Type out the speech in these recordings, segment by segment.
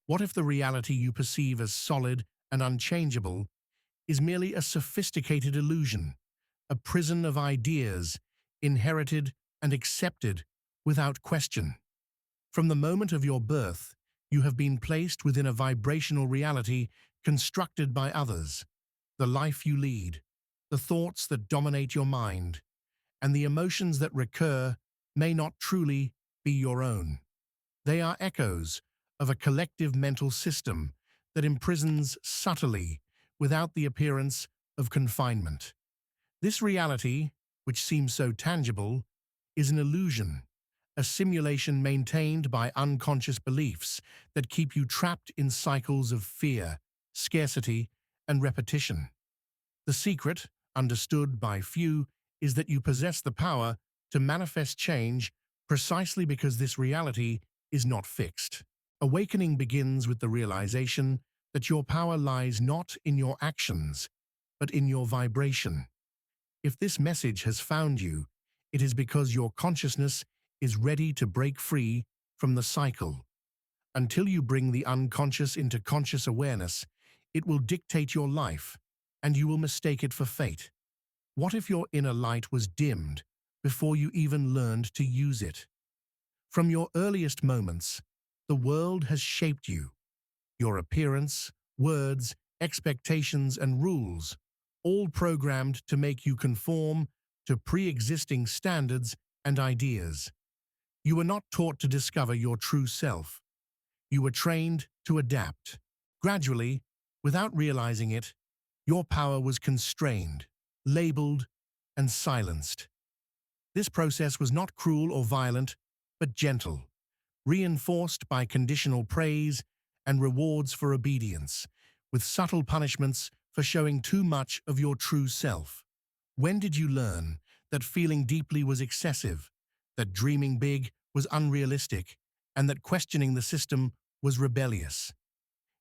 What if the reality you perceive as solid and unchangeable is merely a sophisticated illusion, a prison of ideas, inherited and accepted without question? From the moment of your birth, you have been placed within a vibrational reality constructed by others. The life you lead, the thoughts that dominate your mind, and the emotions that recur may not truly be your own. They are echoes of a collective mental system that imprisons subtly without the appearance of confinement. This reality, which seems so tangible, is an illusion, a simulation maintained by unconscious beliefs that keep you trapped in cycles of fear, scarcity, and repetition. The secret, understood by few, is that you possess the power to manifest change precisely because this reality is not fixed. Awakening begins with the realization that your power lies not in your actions, but in your vibration. If this message has found you, it is because your consciousness is ready to break free from the cycle. Until you bring the unconscious into conscious awareness, it will dictate your life, and you will mistake it for fate. What if your inner light was dimmed before you even learned to use it? From your earliest moments, the world has shaped you. Your appearance, words, expectations, and rules, all programmed to make you conform to pre-existing standards and ideas. You were not taught to discover your true self. You were trained to adapt. Gradually, without realizing it, your power was constrained, labeled, and silenced. This process was not cruel or violent, but gentle, reinforced by conditional praise and rewards for obedience, with subtle punishments for showing too much of your true self. When did you learn that feeling deeply was excessive, that dreaming big was unrealistic, and that questioning the system was rebellious?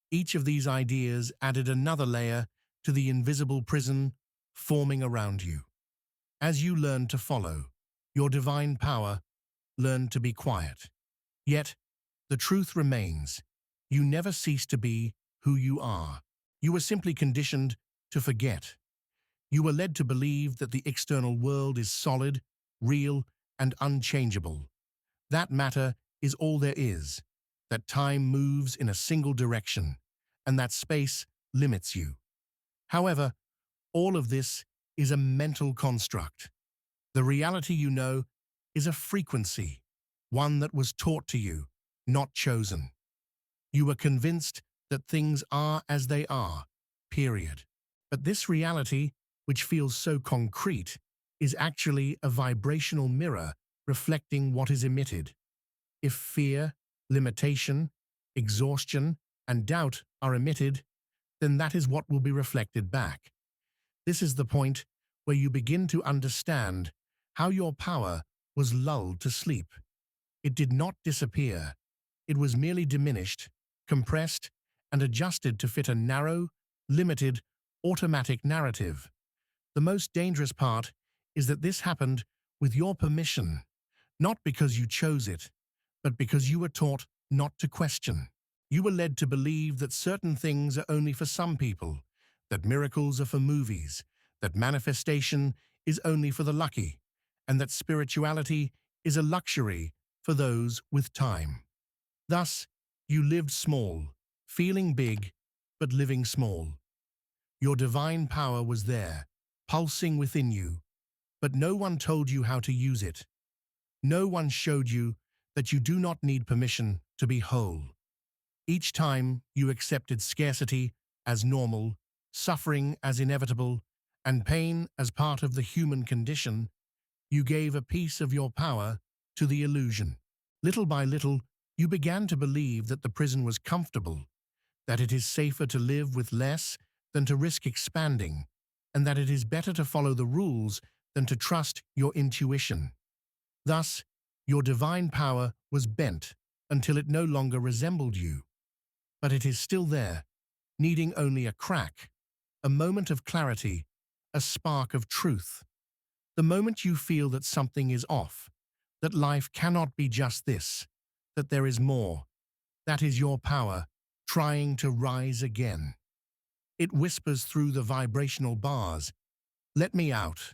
Each of these ideas added another layer to the invisible prison forming around you. As you learned to follow your divine power, learned to be quiet. Yet, the truth remains. You never cease to be who you are. You were simply conditioned to forget. You were led to believe that the external world is solid, real, and unchangeable. That matter is all there is, that time moves in a single direction, and that space limits you. However, all of this is a mental construct. The reality you know is a frequency, one that was taught to you, not chosen. You were convinced that things are as they are, period. But this reality, which feels so concrete, is actually a vibrational mirror reflecting what is emitted. If fear, limitation, exhaustion, and doubt are emitted, then that is what will be reflected back. This is the point where you begin to understand how your power was lulled to sleep. It did not disappear. It was merely diminished, compressed, and adjusted to fit a narrow, limited, automatic narrative. The most dangerous part is that this happened with your permission, not because you chose it, but because you were taught not to question. You were led to believe that certain things are only for some people, that miracles are for movies, that manifestation is only for the lucky, and that spirituality is a luxury for those with time. Thus, you lived small, feeling big, but living small. Your divine power was there, pulsing within you, but no one told you how to use it. No one showed you that you do not need permission to be whole. Each time you accepted scarcity as normal, suffering as inevitable, and pain as part of the human condition, you gave a piece of your power to the illusion. Little by little, you began to believe that the prison was comfortable, that it is safer to live with less than to risk expanding, and that it is better to follow the rules than to trust your intuition. Thus, your divine power was bent until it no longer resembled you. But it is still there, needing only a crack, a moment of clarity, a spark of truth. The moment you feel that something is off, that life cannot be just this, that there is more, that is your power trying to rise again. It whispers through the vibrational bars, "Let me out."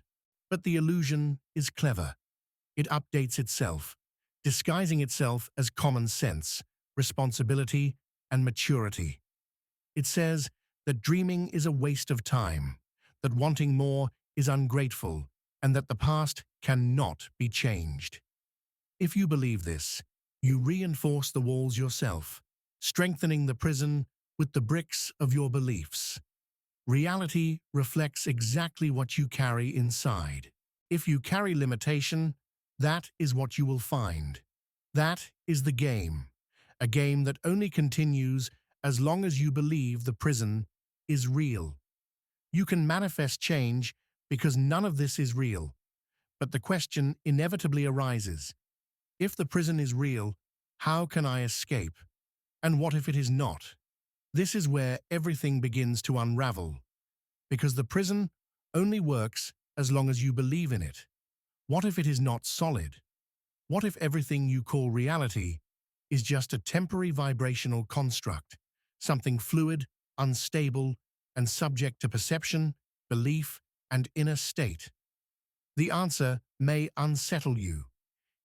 But the illusion is clever. It updates itself, disguising itself as common sense, responsibility, and maturity. It says that dreaming is a waste of time, that wanting more is ungrateful, and that the past cannot be changed. If you believe this, you reinforce the walls yourself, strengthening the prison with the bricks of your beliefs. Reality reflects exactly what you carry inside. If you carry limitation, that is what you will find. That is the game, a game that only continues as long as you believe the prison is real. You can manifest change because none of this is real. But the question inevitably arises, if the prison is real, how can I escape? And what if it is not? This is where everything begins to unravel, because the prison only works as long as you believe in it. What if it is not solid? What if everything you call reality is just a temporary vibrational construct, something fluid, unstable, and subject to perception, belief, and inner state? The answer may unsettle you.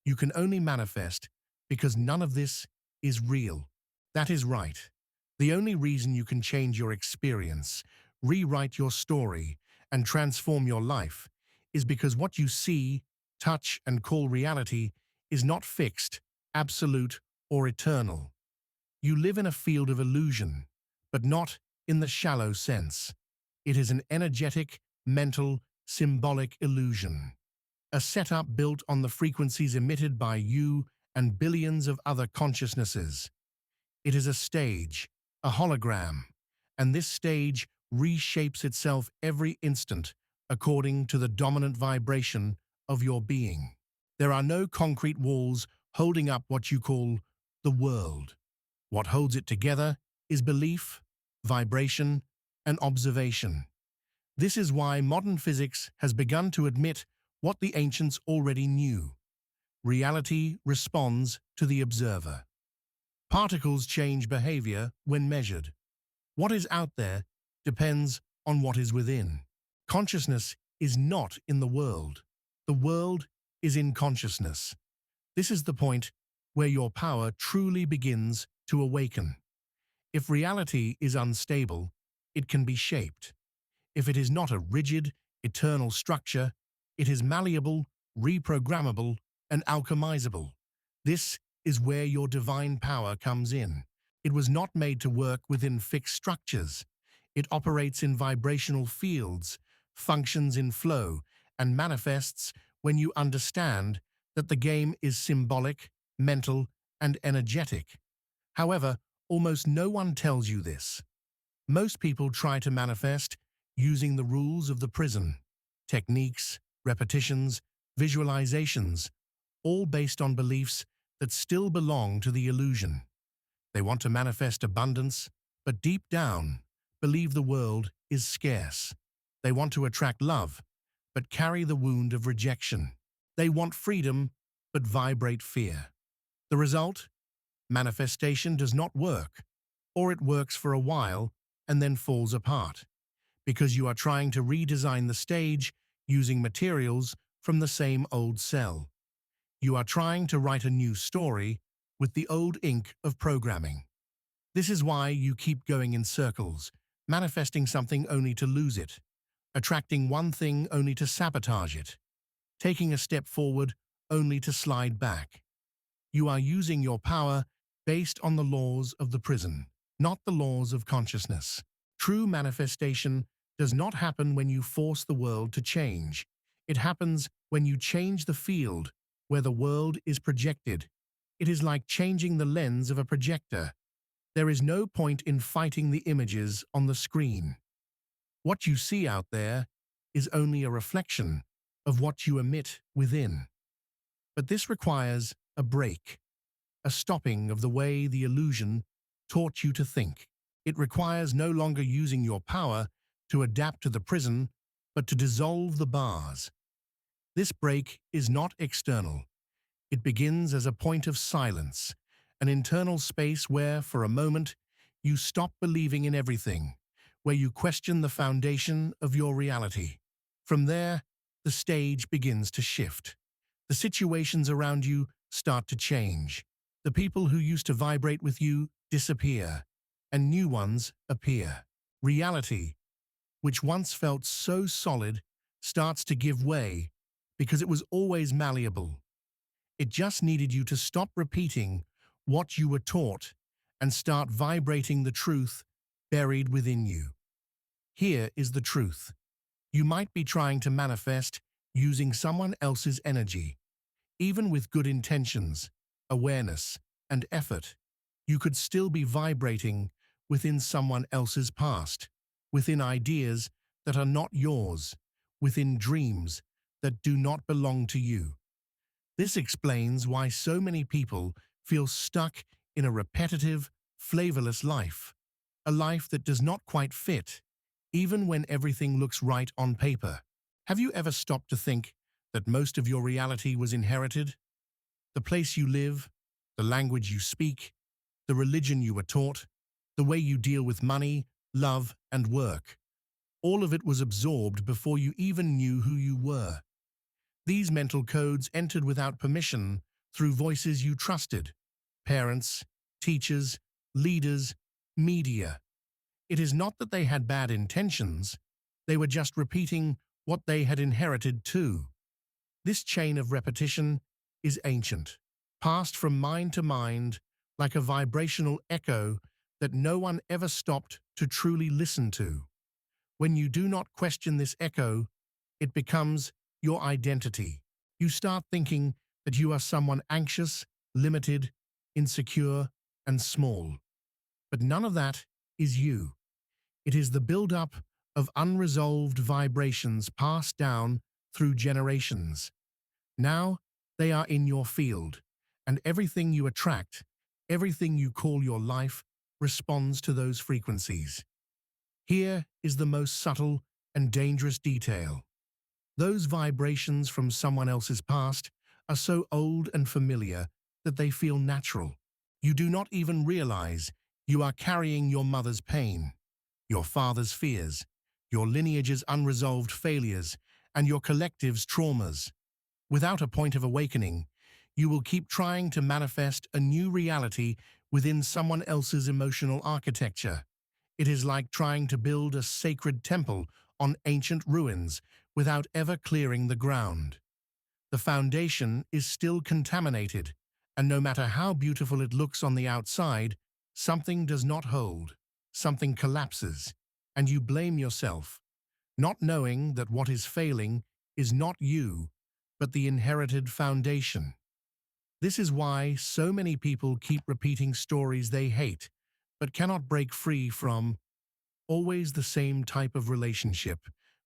You can only manifest because none of this is real. That is right. The only reason you can change your experience, rewrite your story, and transform your life is because what you see, touch, and call reality is not fixed, absolute, or eternal. You live in a field of illusion, but not in the shallow sense. It is an energetic, mental, symbolic illusion. A setup built on the frequencies emitted by you and billions of other consciousnesses. It is a stage, a hologram, and this stage reshapes itself every instant according to the dominant vibration of your being. There are no concrete walls holding up what you call the world. What holds it together is belief, vibration, and observation. This is why modern physics has begun to admit what the ancients already knew. Reality responds to the observer. Particles change behavior when measured. What is out there depends on what is within. Consciousness is not in the world. The world is in consciousness. This is the point where your power truly begins to awaken. If reality is unstable, it can be shaped. If it is not a rigid, eternal structure, it is malleable, reprogrammable, and alchemizable. This is where your divine power comes in. It was not made to work within fixed structures. It operates in vibrational fields, functions in flow, and manifests when you understand that the game is symbolic, mental, and energetic. However, almost no one tells you this. Most people try to manifest using the rules of the prison, techniques, repetitions, visualizations, all based on beliefs that still belong to the illusion. They want to manifest abundance, but deep down, believe the world is scarce. They want to attract love, but carry the wound of rejection. They want freedom, but vibrate fear. The result? Manifestation does not work, or it works for a while and then falls apart, because you are trying to redesign the stage using materials from the same old cell. You are trying to write a new story with the old ink of programming. This is why you keep going in circles, manifesting something only to lose it, attracting one thing only to sabotage it, taking a step forward only to slide back. You are using your power based on the laws of the prison, not the laws of consciousness. True manifestation does not happen when you force the world to change. It happens when you change the field where the world is projected. It is like changing the lens of a projector. There is no point in fighting the images on the screen. What you see out there is only a reflection of what you emit within. But this requires a break, a stopping of the way the illusion taught you to think. It requires no longer using your power to adapt to the prison, but to dissolve the bars. This break is not external. It begins as a point of silence, an internal space where, for a moment, you stop believing in everything, where you question the foundation of your reality. From there, the stage begins to shift. The situations around you start to change. The people who used to vibrate with you disappear, and new ones appear. Reality, which once felt so solid, starts to give way because it was always malleable. It just needed you to stop repeating what you were taught and start vibrating the truth buried within you. Here is the truth. You might be trying to manifest using someone else's energy. Even with good intentions, awareness, and effort, you could still be vibrating within someone else's past, within ideas that are not yours, within dreams that do not belong to you. This explains why so many people feel stuck in a repetitive, flavorless life, a life that does not quite fit, even when everything looks right on paper. Have you ever stopped to think that most of your reality was inherited? The place you live, the language you speak, the religion you were taught, the way you deal with money, love, and work. All of it was absorbed before you even knew who you were. These mental codes entered without permission through voices you trusted: parents, teachers, leaders, media. It is not that they had bad intentions, they were just repeating what they had inherited too. This chain of repetition is ancient, passed from mind to mind like a vibrational echo that no one ever stopped to truly listen to. When you do not question this echo, it becomes your identity. You start thinking that you are someone anxious, limited, insecure, and small. But none of that is you. It is the build-up of unresolved vibrations passed down through generations. Now they are in your field, and everything you attract, everything you call your life, responds to those frequencies. Here is the most subtle and dangerous detail. Those vibrations from someone else's past are so old and familiar that they feel natural. You do not even realize you are carrying your mother's pain, your father's fears, your lineage's unresolved failures, and your collective's traumas. Without a point of awakening, you will keep trying to manifest a new reality within someone else's emotional architecture. It is like trying to build a sacred temple on ancient ruins without ever clearing the ground. The foundation is still contaminated, and no matter how beautiful it looks on the outside, something does not hold, something collapses, and you blame yourself, not knowing that what is failing is not you, but the inherited foundation. This is why so many people keep repeating stories they hate, but cannot break free from. Always the same type of relationship,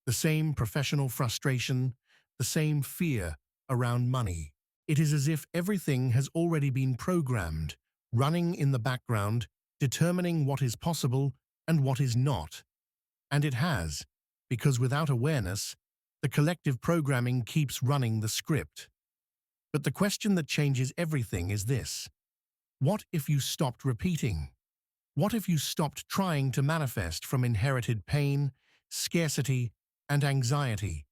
the same professional frustration, the same fear around money. It is as if everything has already been programmed, running in the background, determining what is possible and what is not. And it has, because without awareness, the collective programming keeps running the script. But the question that changes everything is this: what if you stopped repeating? What if you stopped trying to manifest from inherited pain, scarcity, and anxiety?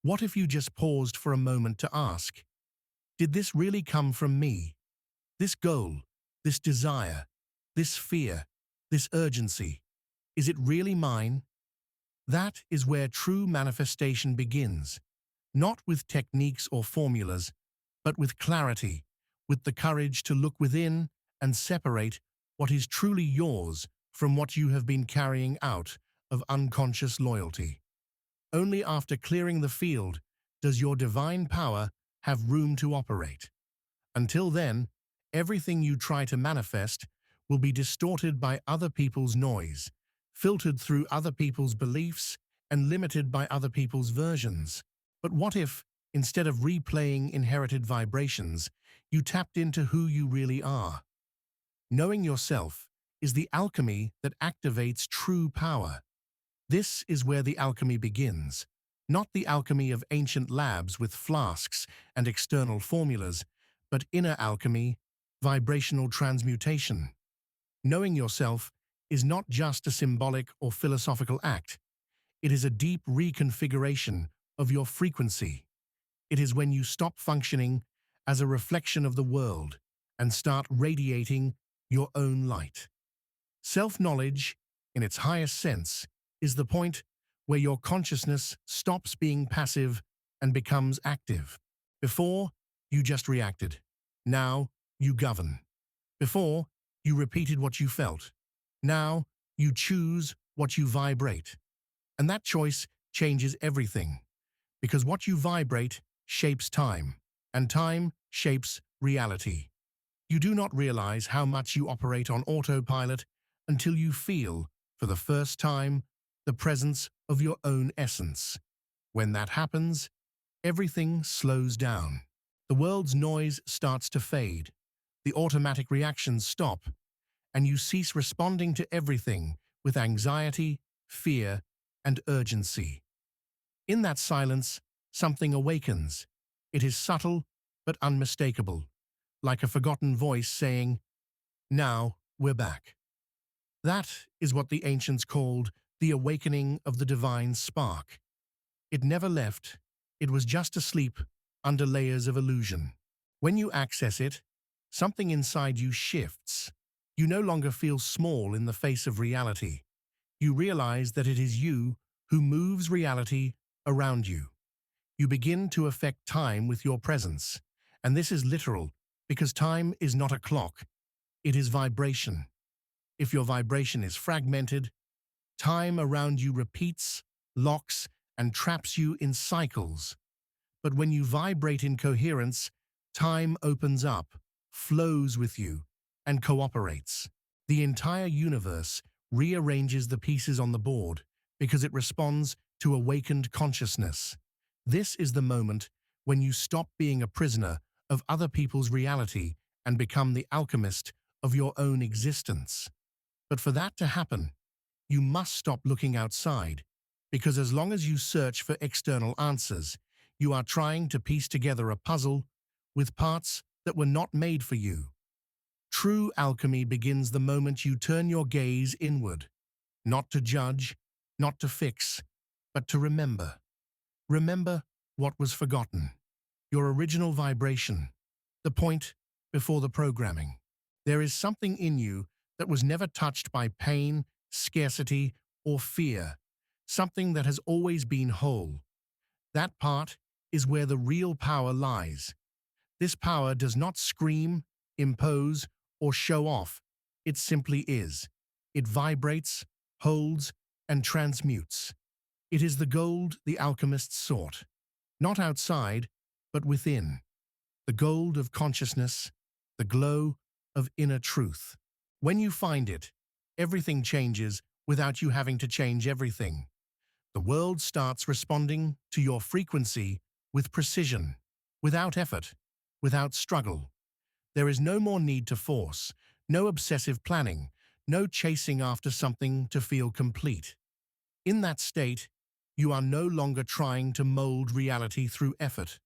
What if you just paused for a moment to ask, did this really come from me? This goal, this desire, this fear, this urgency, is it really mine? That is where true manifestation begins, not with techniques or formulas, but with clarity, with the courage to look within and separate what is truly yours from what you have been carrying out of unconscious loyalty. Only after clearing the field does your divine power have room to operate. Until then, everything you try to manifest will be distorted by other people's noise, filtered through other people's beliefs, and limited by other people's versions. But what if, instead of replaying inherited vibrations, you tapped into who you really are? Knowing yourself is the alchemy that activates true power. This is where the alchemy begins, not the alchemy of ancient labs with flasks and external formulas, but inner alchemy, vibrational transmutation. Knowing yourself is not just a symbolic or philosophical act. It is a deep reconfiguration of your frequency. It is when you stop functioning as a reflection of the world and start radiating your own light. Self-knowledge, in its highest sense, is the point where your consciousness stops being passive and becomes active. Before, you just reacted. Now, you govern. Before, you repeated what you felt. Now, you choose what you vibrate. And that choice changes everything, because what you vibrate shapes time, and time shapes reality. You do not realize how much you operate on autopilot until you feel, for the first time, the presence of your own essence. When that happens, everything slows down. The world's noise starts to fade. The automatic reactions stop, and you cease responding to everything with anxiety, fear, and urgency. In that silence, something awakens. It is subtle but unmistakable, like a forgotten voice saying, "Now we're back." That is what the ancients called the awakening of the divine spark. It never left. It was just asleep under layers of illusion. When you access it, something inside you shifts. You no longer feel small in the face of reality. You realize that it is you who moves reality around you. You begin to affect time with your presence. And this is literal, because time is not a clock. It is vibration. If your vibration is fragmented, time around you repeats, locks, and traps you in cycles. But when you vibrate in coherence, time opens up, flows with you, and cooperates. The entire universe rearranges the pieces on the board because it responds to awakened consciousness. This is the moment when you stop being a prisoner of other people's reality and become the alchemist of your own existence. But for that to happen, you must stop looking outside, because as long as you search for external answers, you are trying to piece together a puzzle with parts that were not made for you. True alchemy begins the moment you turn your gaze inward, not to judge, not to fix, but to remember. Remember what was forgotten, your original vibration, the point before the programming. There is something in you that was never touched by pain, scarcity, or fear, something that has always been whole. That part is where the real power lies. This power does not scream, impose, or show off. It simply is. It vibrates, holds, and transmutes. It is the gold the alchemists sought, not outside, but within. The gold of consciousness, the glow of inner truth. When you find it, everything changes without you having to change everything. The world starts responding to your frequency with precision, without effort, without struggle. There is no more need to force, no obsessive planning, no chasing after something to feel complete. In that state, you are no longer trying to mold reality through effort.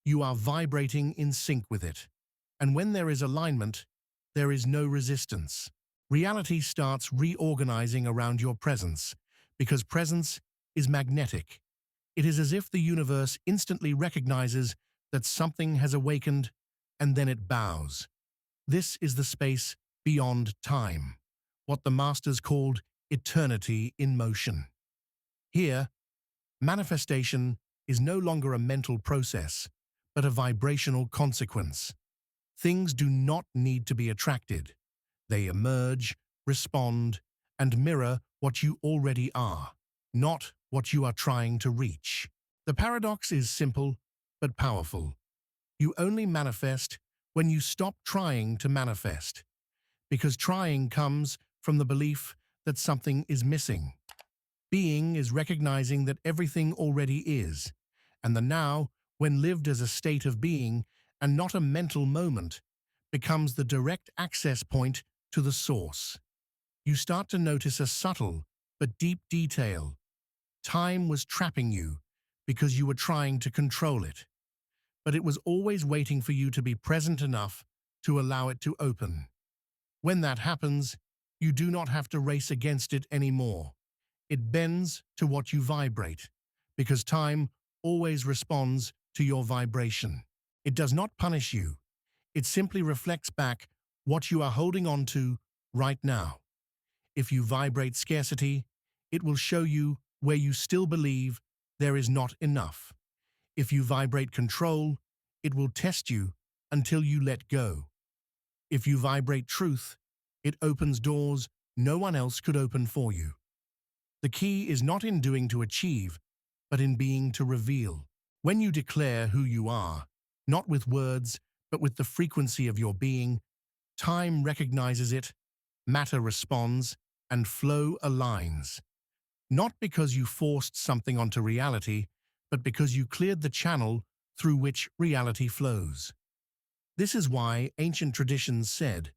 You are vibrating in sync with it. And when there is alignment, there is no resistance. Reality starts reorganizing around your presence, because presence is magnetic. It is as if the universe instantly recognizes that something has awakened, and then it bows. This is the space beyond time, what the masters called eternity in motion. Here, manifestation is no longer a mental process, but a vibrational consequence. Things do not need to be attracted. They emerge, respond, and mirror what you already are, not what you are trying to reach. The paradox is simple but powerful. You only manifest when you stop trying to manifest, because trying comes from the belief that something is missing. Being is recognizing that everything already is, and the now, when lived as a state of being and not a mental moment, becomes the direct access point to the source. You start to notice a subtle but deep detail. Time was trapping you because you were trying to control it, but it was always waiting for you to be present enough to allow it to open. When that happens, You do not have to race against it anymore. It bends to what you vibrate, because time always responds to your vibration. It does not punish you. It simply reflects back what you are holding on to right now. If you vibrate scarcity, it will show you where you still believe there is not enough. If you vibrate control, it will test you until you let go. If you vibrate truth, it opens doors no one else could open for you. The key is not in doing to achieve, but in being to reveal. When you declare who you are, not with words, but with the frequency of your being, time recognizes it, matter responds, and flow aligns. Not because you forced something onto reality, but because you cleared the channel through which reality flows. This is why ancient traditions said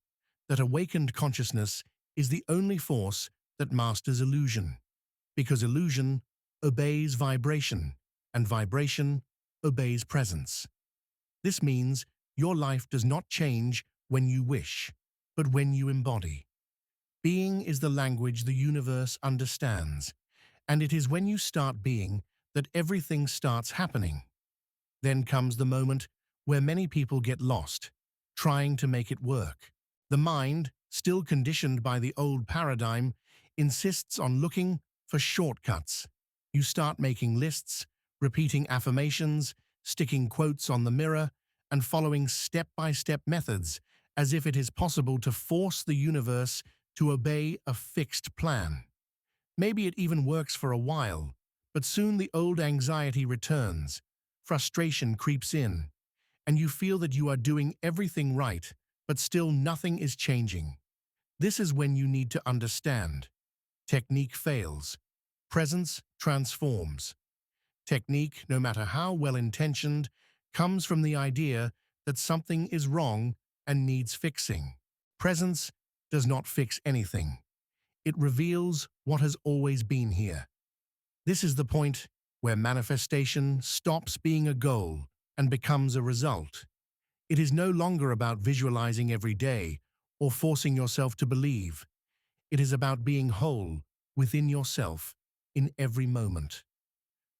that awakened consciousness is the only force that masters illusion, because illusion obeys vibration, and vibration obeys presence. This means your life does not change when you wish, but when you embody. Being is the language the universe understands, and it is when you start being that everything starts happening. Then comes the moment where many people get lost, trying to make it work. The mind, still conditioned by the old paradigm, insists on looking for shortcuts. You start making lists, repeating affirmations, sticking quotes on the mirror, and following step-by-step methods as if it is possible to force the universe to obey a fixed plan. Maybe it even works for a while, but soon the old anxiety returns, frustration creeps in, and you feel that you are doing everything right, but still nothing is changing. This is when you need to understand. Technique fails. Presence transforms. Technique, no matter how well-intentioned, comes from the idea that something is wrong and needs fixing. Presence does not fix anything. It reveals what has always been here. This is the point where manifestation stops being a goal and becomes a result. It is no longer about visualizing every day or forcing yourself to believe. It is about being whole within yourself in every moment.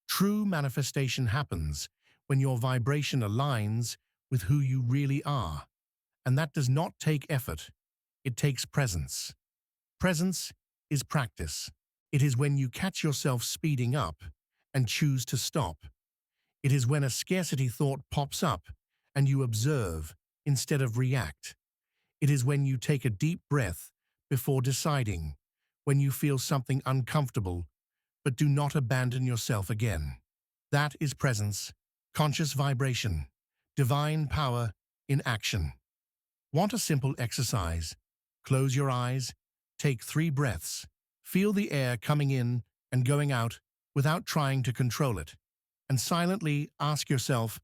True manifestation happens when your vibration aligns with who you really are, and that does not take effort. It takes presence. Presence is practice. It is when you catch yourself speeding up and choose to stop. It is when a scarcity thought pops up and you observe instead of react. It is when you take a deep breath before deciding, when you feel something uncomfortable, but do not abandon yourself again. That is presence, conscious vibration, divine power in action. Want a simple exercise? Close your eyes, take 3 breaths, feel the air coming in and going out without trying to control it, and silently ask yourself,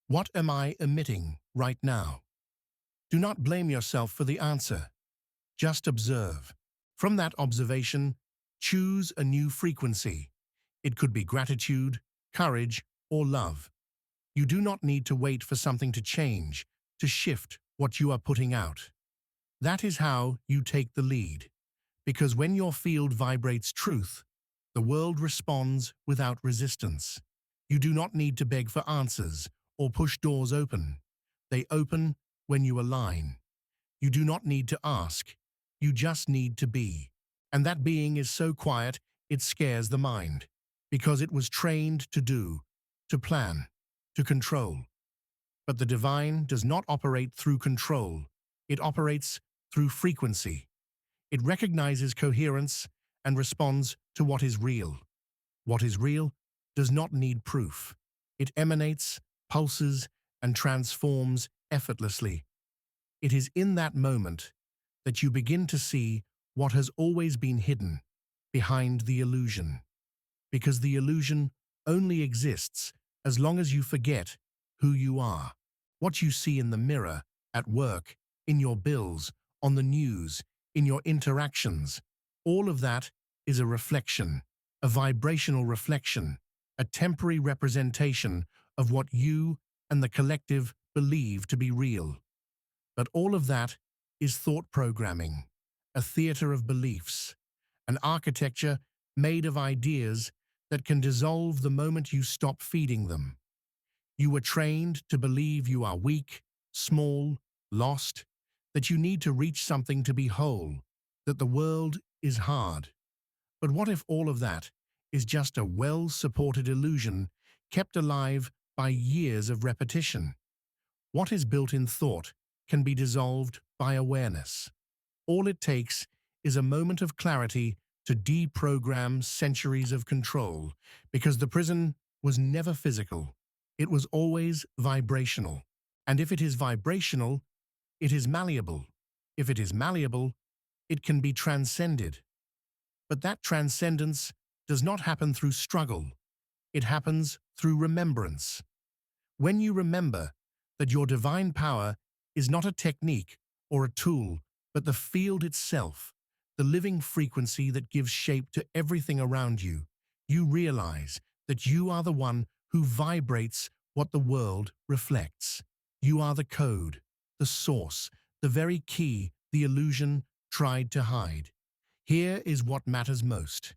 what am I emitting right now? Do not blame yourself for the answer. Just observe. From that observation, choose a new frequency. It could be gratitude, courage, or love. You do not need to wait for something to change, to shift what you are putting out. That is how you take the lead. Because when your field vibrates truth, the world responds without resistance. You do not need to beg for answers or push doors open. They open when you align. You do not need to ask. You just need to be. And that being is so quiet, it scares the mind. Because it was trained to do, to plan, to control. But the divine does not operate through control. It operates through frequency. It recognizes coherence and responds to what is real. What is real does not need proof. It emanates, pulses, and transforms effortlessly. It is in that moment that you begin to see what has always been hidden behind the illusion. Because the illusion only exists as long as you forget who you are. What you see in the mirror, at work, in your bills, on the news, in your interactions, all of that is a reflection, a vibrational reflection, a temporary representation of what you and the collective believe to be real. But all of that is thought programming, a theater of beliefs, an architecture made of ideas that can dissolve the moment you stop feeding them. You were trained to believe you are weak, small, lost, that you need to reach something to be whole, that the world is hard. But what if all of that is just a well-supported illusion kept alive by years of repetition? What is built in thought can be dissolved by awareness. All it takes is a moment of clarity to deprogram centuries of control, because the prison was never physical. It was always vibrational. And if it is vibrational, it is malleable. If it is malleable, it can be transcended. But that transcendence does not happen through struggle. It happens through remembrance. When you remember that your divine power is not a technique or a tool, but the field itself, the living frequency that gives shape to everything around you, you realize that you are the one who vibrates what the world reflects. You are the code, the source, the very key the illusion tried to hide. Here is what matters most.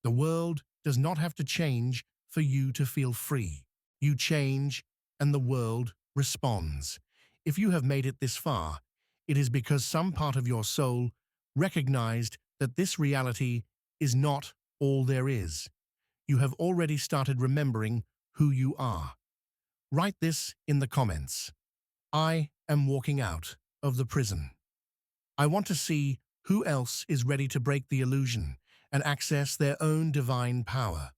The world does not have to change for you to feel free. You change, and the world responds. If you have made it this far, it is because some part of your soul recognized that this reality is not all there is. You have already started remembering who you are. Write this in the comments. I am walking out of the prison. I want to see who else is ready to break the illusion and access their own divine power.